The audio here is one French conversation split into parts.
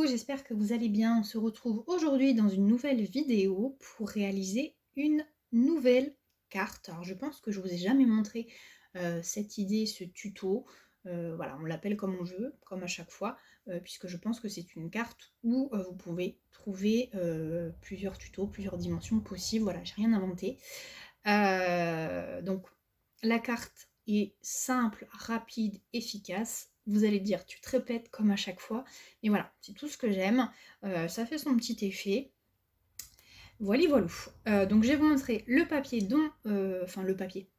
j'espère que vous allez bien. On se retrouve aujourd'hui dans une nouvelle vidéo pour réaliser une nouvelle carte. Alors je pense que je vous ai jamais montré cette idée, ce tuto. Voilà, on l'appelle comme on veut, comme à chaque fois, puisque je pense que c'est une carte où vous pouvez trouver plusieurs tutos, plusieurs dimensions possibles. Voilà, j'ai rien inventé. Donc la carte est simple, rapide, efficace. Vous allez dire, tu te répètes comme à chaque fois. Mais voilà, c'est tout ce que j'aime. Ça fait son petit effet. Voilà, voilà. Donc je vais vous montrer le papier dont... Enfin le papier.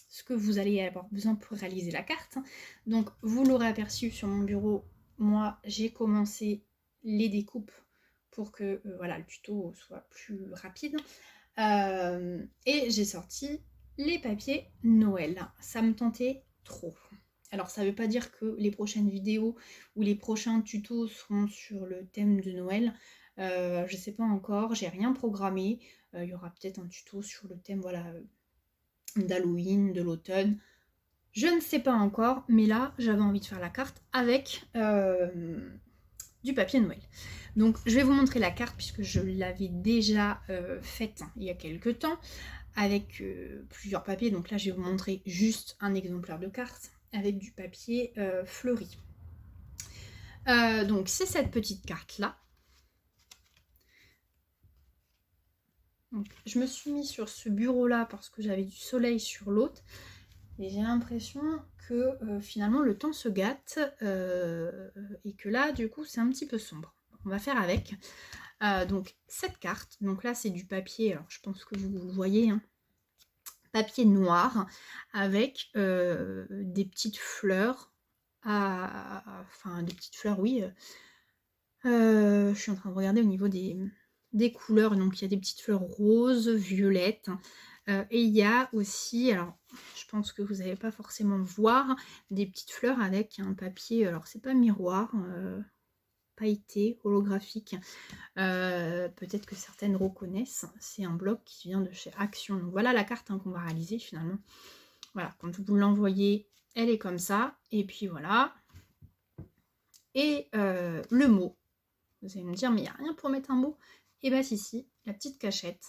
Ce que vous allez avoir besoin pour réaliser la carte. Donc vous l'aurez aperçu sur mon bureau. Moi, j'ai commencé les découpes pour que voilà, le tuto soit plus rapide. Et j'ai sorti les papiers Noël. Ça me tentait trop. Alors ça veut pas dire que les prochaines vidéos ou les prochains tutos seront sur le thème de Noël. Je sais pas encore, j'ai rien programmé. Il y aura peut-être un tuto sur le thème voilà, d'Halloween, de l'automne. Je ne sais pas encore, mais là j'avais envie de faire la carte avec du papier Noël. Donc je vais vous montrer la carte puisque je l'avais déjà faite il y a quelques temps avec plusieurs papiers. Donc là je vais vous montrer juste un exemplaire de carte avec du papier fleuri. Donc c'est cette petite carte là. Donc, je me suis mis sur ce bureau là parce que j'avais du soleil sur l'autre. Et j'ai l'impression que finalement le temps se gâte et que là du coup c'est un petit peu sombre. On va faire avec. Donc cette carte, donc là c'est du papier, alors je pense que vous le voyez, hein, papier noir avec des petites fleurs, enfin des petites fleurs oui. Je suis en train de regarder au niveau des couleurs, donc il y a des petites fleurs roses, violettes. Et il y a aussi, alors je pense que vous n'allez pas forcément voir, des petites fleurs avec un papier, alors c'est pas miroir, pailleté, holographique. Peut-être que certaines reconnaissent, c'est un bloc qui vient de chez Action. Donc voilà la carte hein, qu'on va réaliser finalement. Voilà, quand vous l'envoyez, elle est comme ça. Et puis voilà. Et le mot. Vous allez me dire, mais il n'y a rien pour mettre un mot. Et bien si, la petite cachette.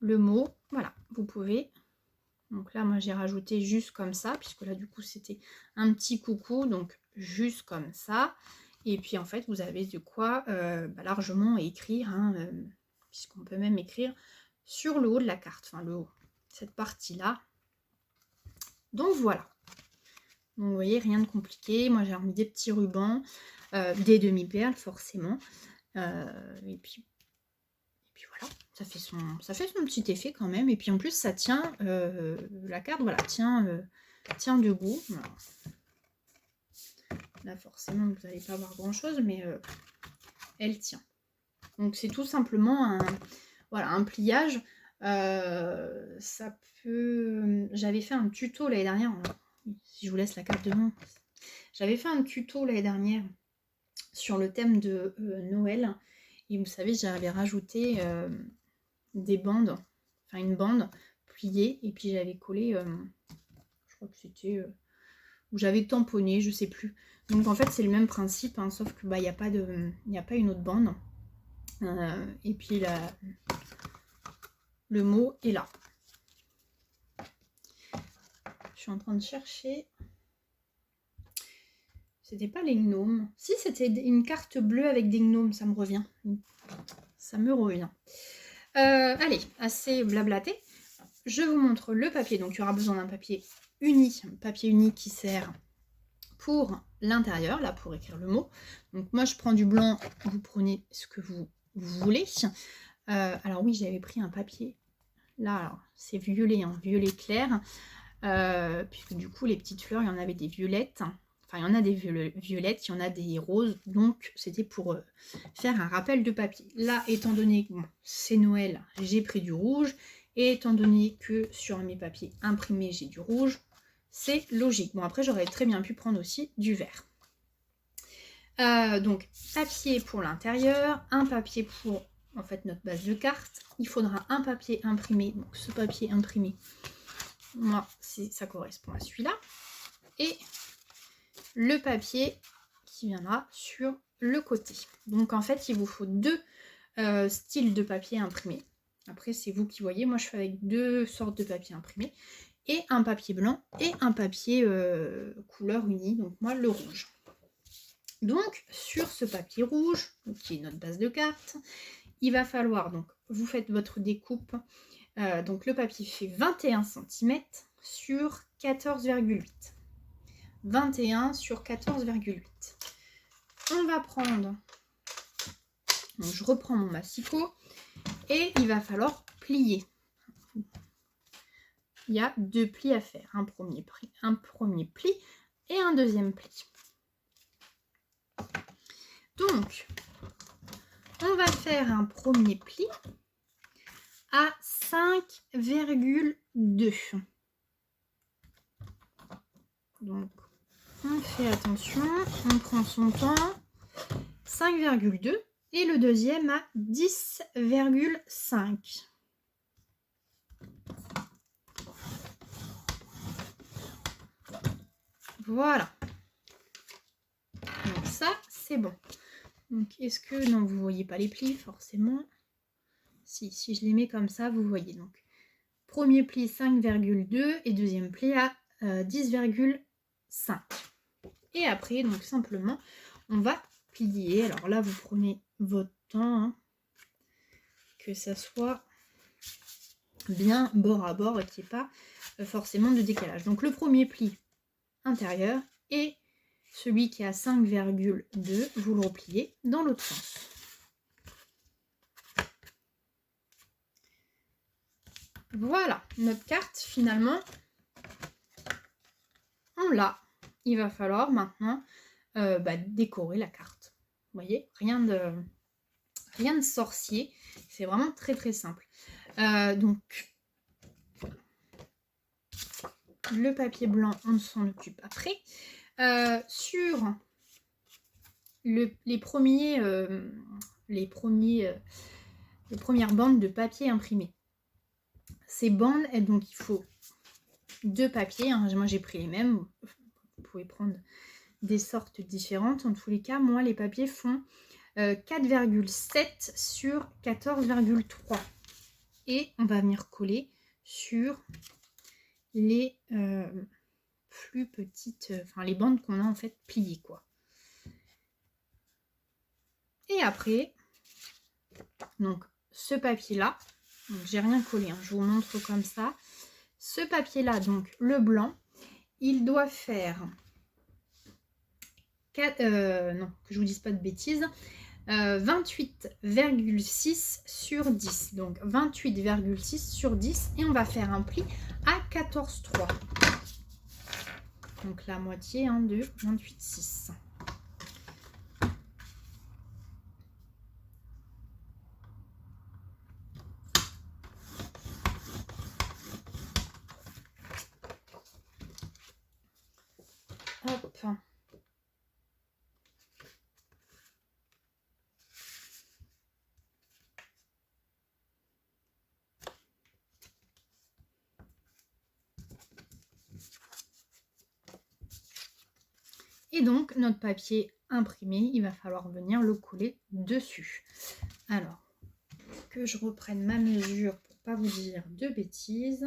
Le mot, voilà, vous pouvez. Donc là, moi j'ai rajouté juste comme ça, puisque là du coup c'était un petit coucou, donc juste comme ça. Et puis en fait, vous avez de quoi largement écrire, hein, puisqu'on peut même écrire sur le haut de la carte, enfin le haut, cette partie-là. Donc voilà. Donc vous voyez, rien de compliqué. Moi j'ai remis des petits rubans, des demi-perles forcément. Et puis voilà, ça fait son petit effet quand même. Et puis en plus ça tient, la carte voilà, tient debout. Voilà. Là forcément vous n'allez pas voir grand chose, mais elle tient. Donc c'est tout simplement un pliage. Ça peut. J'avais fait un tuto l'année dernière. Si je vous laisse la carte devant. J'avais fait un tuto l'année dernière sur le thème de Noël. Et vous savez, j'avais rajouté des bandes, enfin une bande pliée, et puis j'avais collé, je crois que c'était, où j'avais tamponné, je sais plus. Donc en fait c'est le même principe, hein, sauf que il n'y a pas une autre bande. Et puis le mot est là. Je suis en train de chercher. C'était pas les gnomes. Si, c'était une carte bleue avec des gnomes, ça me revient. Ça me revient. Allez, assez blablaté. Je vous montre le papier. Donc, il y aura besoin d'un papier uni. Un papier uni qui sert pour l'intérieur, là, pour écrire le mot. Donc, moi, je prends du blanc. Vous prenez ce que vous voulez. Alors, oui, j'avais pris un papier. Là, alors, c'est violet, hein, violet clair. Puisque du coup, les petites fleurs, il y en avait des violettes. Enfin, il y en a des violettes, il y en a des roses. Donc, c'était pour faire un rappel de papier. Là, étant donné que bon, c'est Noël, j'ai pris du rouge. Et étant donné que sur mes papiers imprimés, j'ai du rouge, c'est logique. Bon, après, j'aurais très bien pu prendre aussi du vert. Donc, papier pour l'intérieur, un papier pour, en fait, notre base de carte. Il faudra un papier imprimé. Donc, ce papier imprimé, moi, ça correspond à celui-là. Et le papier qui viendra sur le côté. Donc en fait, il vous faut deux styles de papier imprimé. Après, c'est vous qui voyez. Moi, je fais avec deux sortes de papier imprimé. Et un papier blanc et un papier couleur unie. Donc moi, le rouge. Donc, sur ce papier rouge, qui est notre base de carte, il va falloir, donc, vous faites votre découpe. Donc, le papier fait 21 cm sur 14,8. 21 sur 14,8. On va prendre, donc je reprends mon massicot et il va falloir plier. Il y a deux plis à faire, un premier pli et un deuxième pli. Donc, on va faire un premier pli à 5,2. Donc, on fait attention, on prend son temps, 5,2 et le deuxième à 10,5. Voilà. Donc ça, c'est bon. Donc, est-ce que... Non, vous ne voyez pas les plis, forcément. Si je les mets comme ça, vous voyez. Donc, premier pli 5,2 et deuxième pli à 10,5. Et après, donc simplement, on va plier. Alors là, vous prenez votre temps, hein, que ça soit bien bord à bord et qu'il n'y ait pas forcément de décalage. Donc le premier pli intérieur et celui qui est à 5,2, vous le repliez dans l'autre sens. Voilà, notre carte finalement, on l'a. Il va falloir maintenant décorer la carte. Vous voyez, rien de sorcier, c'est vraiment très très simple. Donc, le papier blanc, on s'en occupe après. Sur les premières bandes de papier imprimé. Ces bandes, donc il faut deux papiers. Hein. Moi, j'ai pris les mêmes. Vous pouvez prendre des sortes différentes. En tous les cas, moi, les papiers font 4,7 sur 14,3. Et on va venir coller sur les plus petites, les bandes qu'on a en fait pliées, quoi. Et après, donc ce papier-là, j'ai rien collé, hein, je vous montre comme ça. Ce papier-là, donc le blanc, il doit faire 4, non, que je vous dise pas de bêtises, 28,6 sur 10. Donc 28,6 sur 10 et on va faire un pli à 14,3. Donc la moitié de 28,6. Hop. Et donc, notre papier imprimé, il va falloir venir le coller dessus. Alors, que je reprenne ma mesure pour pas vous dire de bêtises.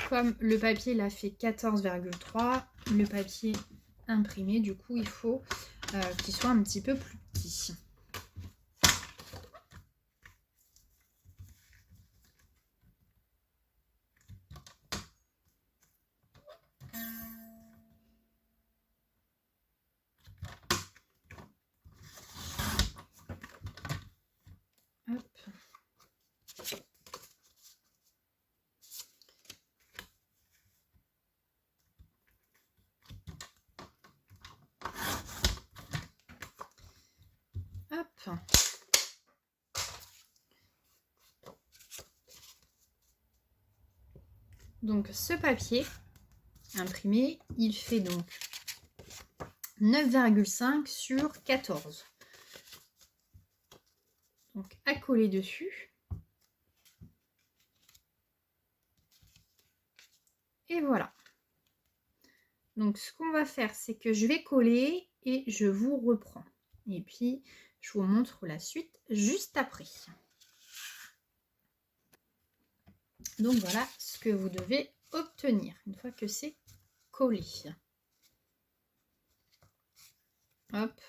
Comme le papier l'a fait 14,3, le papier imprimé, du coup, il faut qu'il soit un petit peu plus petit. Hop. Hop. Donc ce papier imprimé, il fait donc 9,5 sur 14. Donc à coller dessus. Et voilà. Donc ce qu'on va faire, c'est que je vais coller et je vous reprends. Et puis je vous montre la suite juste après. Donc voilà ce que vous devez obtenir une fois que c'est collé. Hop,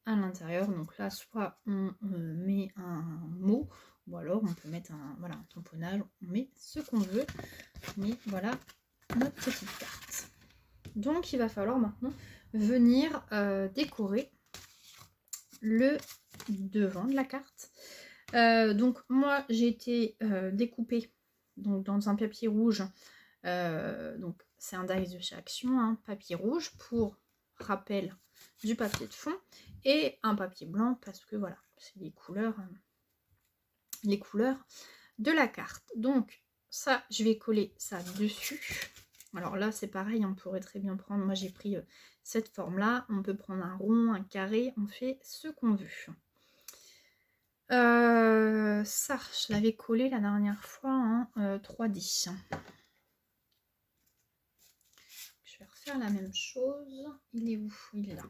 à l'intérieur. Donc là, soit on met un mot, ou alors on peut mettre un tamponnage, on met ce qu'on veut. Mais voilà notre petite carte. Donc il va falloir maintenant venir décorer le devant de la carte. Donc moi j'ai été découpée donc, dans un papier rouge. Donc c'est un dies de chez Action, hein, papier rouge pour rappel du papier de fond et un papier blanc parce que voilà, c'est les couleurs de la carte. Donc ça, je vais coller ça dessus. Alors là, c'est pareil, on pourrait très bien prendre, moi j'ai pris cette forme-là, on peut prendre un rond, un carré, on fait ce qu'on veut. Ça, je l'avais collé la dernière fois en 3D. Je vais refaire la même chose. Il est où? Il est là.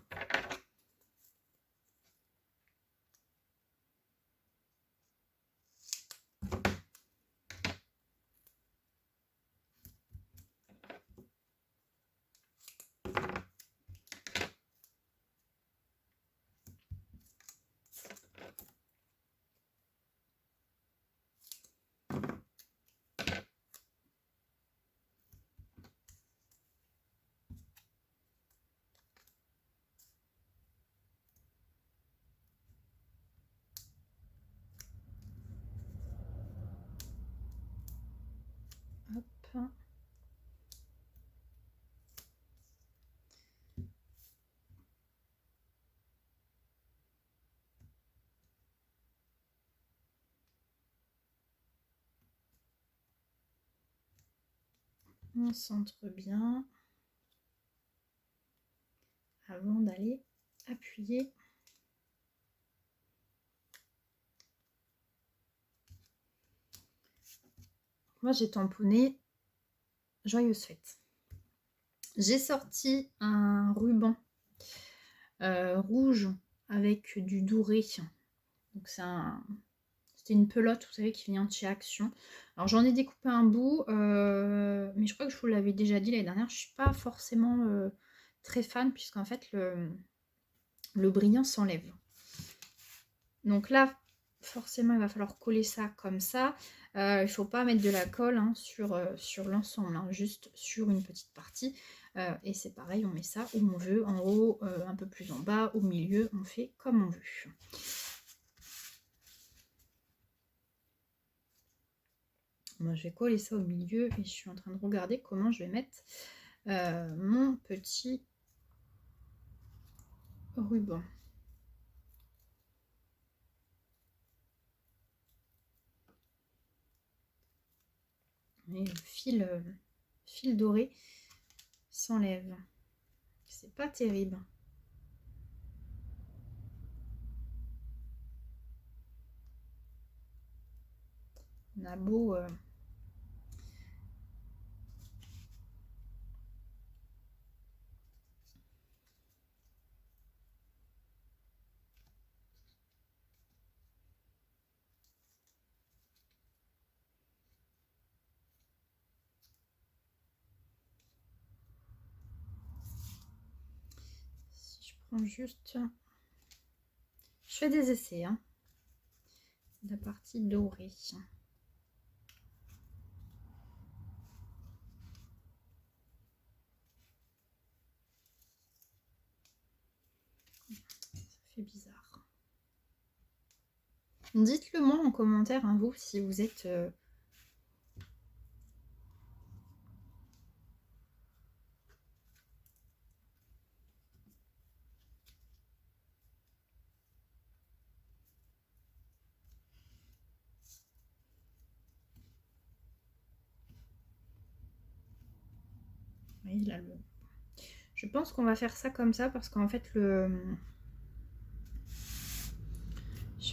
Hop. On centre bien avant d'aller appuyer. Moi j'ai tamponné Joyeuse fête. J'ai sorti un ruban rouge avec du doré. Donc c'était une pelote, vous savez, qui vient de chez Action. Alors j'en ai découpé un bout, mais je crois que je vous l'avais déjà dit l'année dernière, je suis pas forcément très fan, puisqu'en fait le brillant s'enlève. Donc là, forcément, il va falloir coller ça comme ça. Il ne faut pas mettre de la colle hein, sur l'ensemble, hein, juste sur une petite partie. Et c'est pareil, on met ça où on veut, en haut, un peu plus en bas, au milieu, on fait comme on veut. Moi, je vais coller ça au milieu et je suis en train de regarder comment je vais mettre mon petit ruban. Et le fil doré s'enlève. C'est pas terrible. On a beau... si je prends juste... Je fais des essais, hein. La partie dorée. Ça fait bizarre. Dites-le moi en commentaire, hein, vous, si vous êtes... Oui, là, je pense qu'on va faire ça comme ça parce qu'en fait, je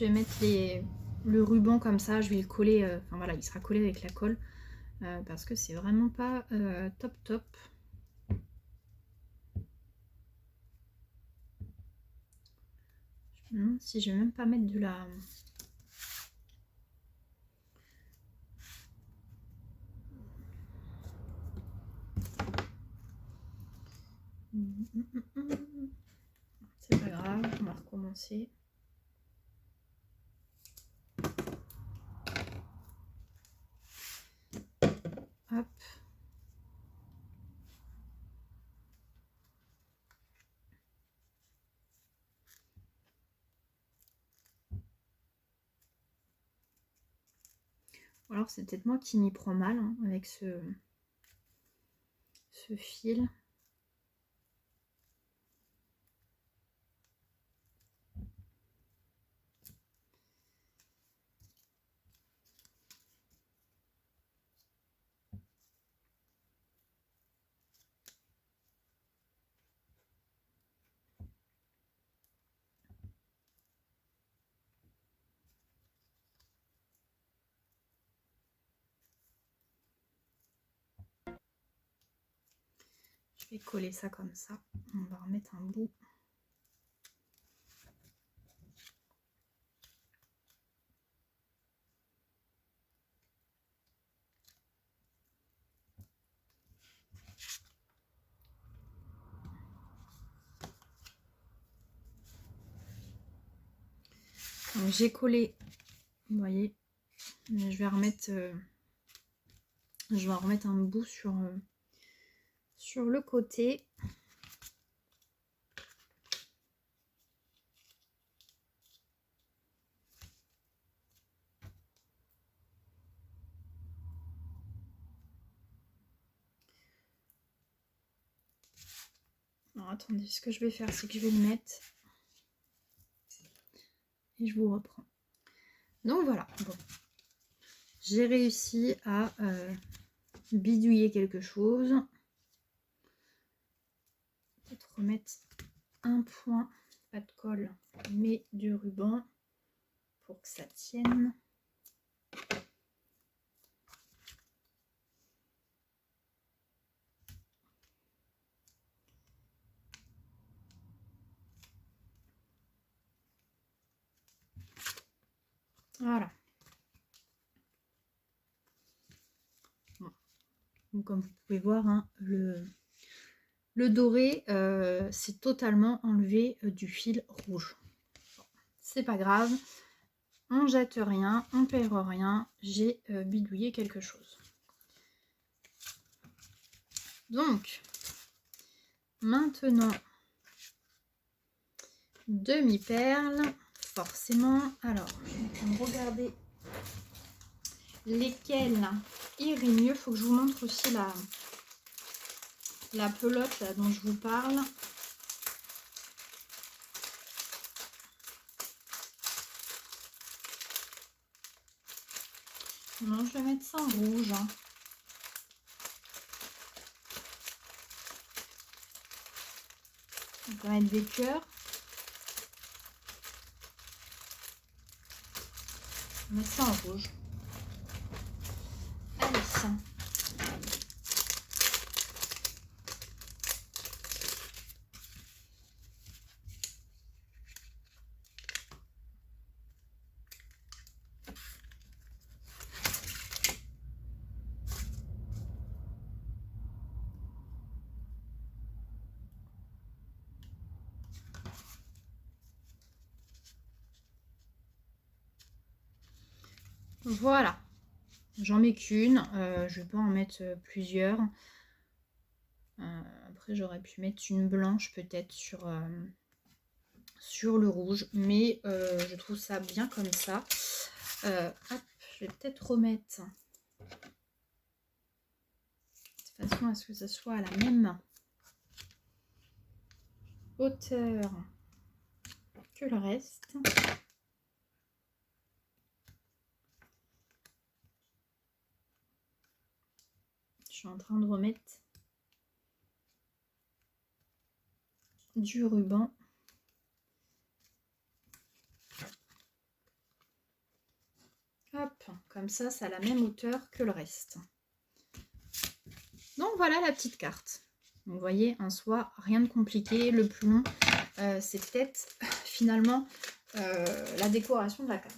vais mettre le ruban comme ça, je vais le coller, enfin voilà, il sera collé avec la colle. parce que c'est vraiment pas top top. Je me demande si je vais même pas mettre de la... C'est pas grave, on va recommencer. Hop. Ou alors c'est peut-être moi qui m'y prends mal hein, avec ce fil. Je vais coller ça comme ça. On va remettre un bout. J'ai collé, vous voyez, je vais remettre un bout sur le côté. Alors attendez, ce que je vais faire, c'est que je vais le mettre et je vous reprends. Donc voilà, bon. J'ai réussi à bidouiller quelque chose. Peut-être remettre un point, pas de colle, mais du ruban pour que ça tienne. Voilà. Bon. Donc, comme vous pouvez voir, hein, le doré, c'est totalement enlevé du fil rouge. Bon, c'est pas grave. On jette rien, on perd rien. J'ai bidouillé quelque chose. Donc, maintenant, demi-perle, forcément. Alors, on va regarder lesquelles iraient mieux. Il faut que je vous montre aussi la pelote là, dont je vous parle. Non, je vais mettre ça en rouge. Hein. On va mettre des cœurs. On met ça en rouge. Allez, ça. Voilà. J'en mets qu'une. Je vais pas en mettre plusieurs. Après, j'aurais pu mettre une blanche peut-être sur le rouge. Mais je trouve ça bien comme ça. Hop, je vais peut-être remettre de façon à ce que ça soit à la même hauteur que le reste. Je suis en train de remettre du ruban. Hop, comme ça, ça a la même hauteur que le reste. voilà la petite carte. Donc, vous voyez, en soi, rien de compliqué. Le plus long, c'est peut-être finalement la décoration de la carte.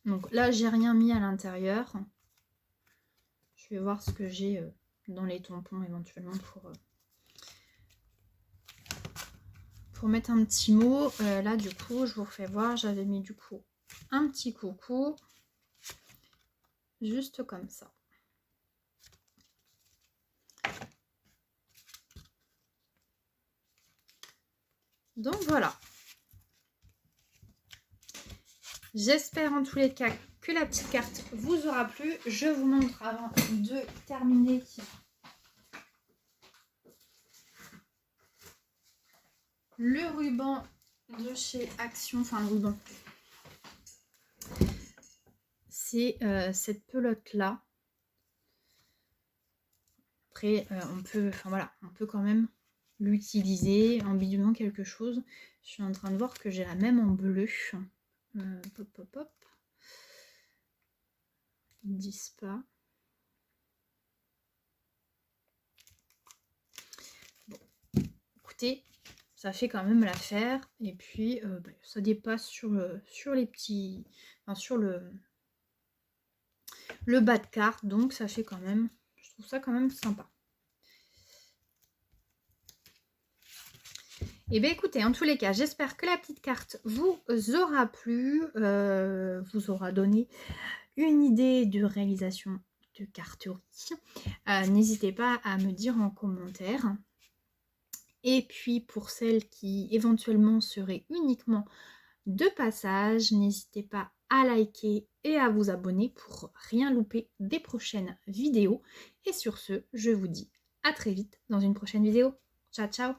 Donc là, j'ai rien mis à l'intérieur. Je vais voir ce que j'ai dans les tampons éventuellement pour mettre un petit mot. Là, du coup, je vous refais voir. J'avais mis du coup un petit coucou. Juste comme ça. Donc voilà. J'espère en tous les cas que la petite carte vous aura plu. Je vous montre avant de terminer le ruban de chez Action. Enfin, le ruban. C'est cette pelote là. Après, on peut quand même l'utiliser en bidouillant quelque chose. Je suis en train de voir que j'ai la même en bleu. Pop, pop, pop. Ils ne disent pas. Bon, écoutez, ça fait quand même l'affaire. Et puis, ça dépasse sur les petits... Enfin, sur le bas de carte. Donc, ça fait quand même... Je trouve ça quand même sympa. Et bien écoutez, en tous les cas, j'espère que la petite carte vous aura plu, vous aura donné une idée de réalisation de carterie. N'hésitez pas à me dire en commentaire. Et puis pour celles qui éventuellement seraient uniquement de passage, n'hésitez pas à liker et à vous abonner pour rien louper des prochaines vidéos. Et sur ce, je vous dis à très vite dans une prochaine vidéo. Ciao, ciao!